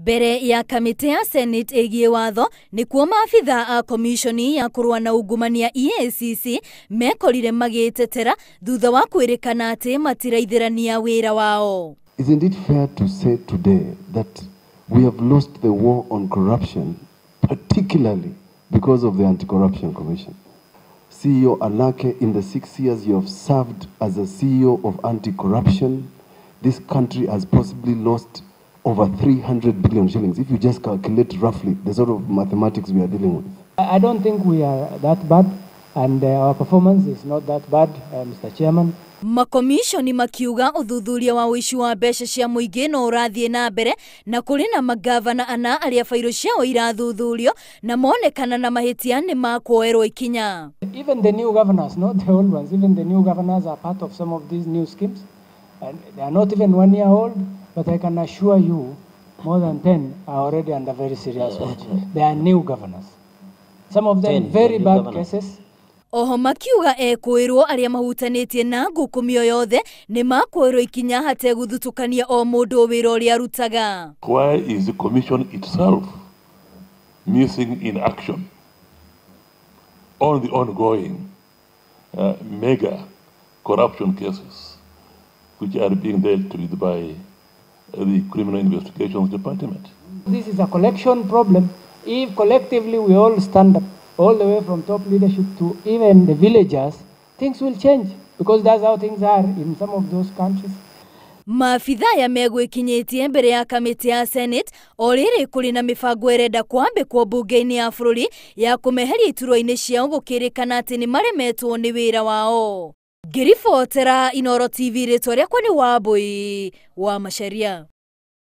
Mbere ya kamiti ya Senate ĩgiĩ watho nĩkuo maabitha a Komiconi ya kurua na ungumania EACC mekorire magĩtetera thutha wa kwĩrĩkana atĩ matiraithĩrania wĩra wao. Isn't it fair to say today that we have lost the war on corruption, particularly because of the Anti-Corruption Commission? CEO Anake, in the 6 years you have served as a CEO of Anti-Corruption, this country has possibly lost over 300 billion shillings, if you just calculate roughly the sort of mathematics we are dealing with. I don't think we are that bad, and our performance is not that bad, Mr. Chairman. Makomiconi makiuga uthuthuria wa uici wa mbeca cia muingi no ũrathiĩ na mbere na kũrĩ na magavana ana arĩa fairo ciao irathuthurio na monekana na mahĩtia nĩ makuoerwo ikinya. Even the new governors, not the old ones, even the new governors are part of some of these new schemes, and they are not even 1 year old. But I can assure you, more than 10 are already under very serious watch. They are new governors. Some of them very bad cases. Oho makiuga kwĩrwo arĩa mahutanĩtie na ngukumio yothe nĩ makuoerwo ikinya hategũthutũkania o mũndũ wĩra ũrĩa arutaga. Why is the commission itself missing in action on the ongoing mega corruption cases which are being dealt with by the Criminal Investigations Department? This is a collection problem. If collectively we all stand up, all the way from top leadership to even the villagers, things will change, because that's how things are in some of those countries. Maabitha ya megwĩkinyĩtie mbere ya kamiti ya Senate o rĩrĩ kũrĩ na mĩbango ĩrenda kwambĩkwo mbunge-inĩ ya bũrũri ya kũmeheria iturwa-inĩ ciao gũkĩrĩkana atĩ nĩ maremetwo nĩ wĩra wao. Ngĩribotera Inooro TV, rĩtwa rĩakwa nĩ Wambui wa Macharia.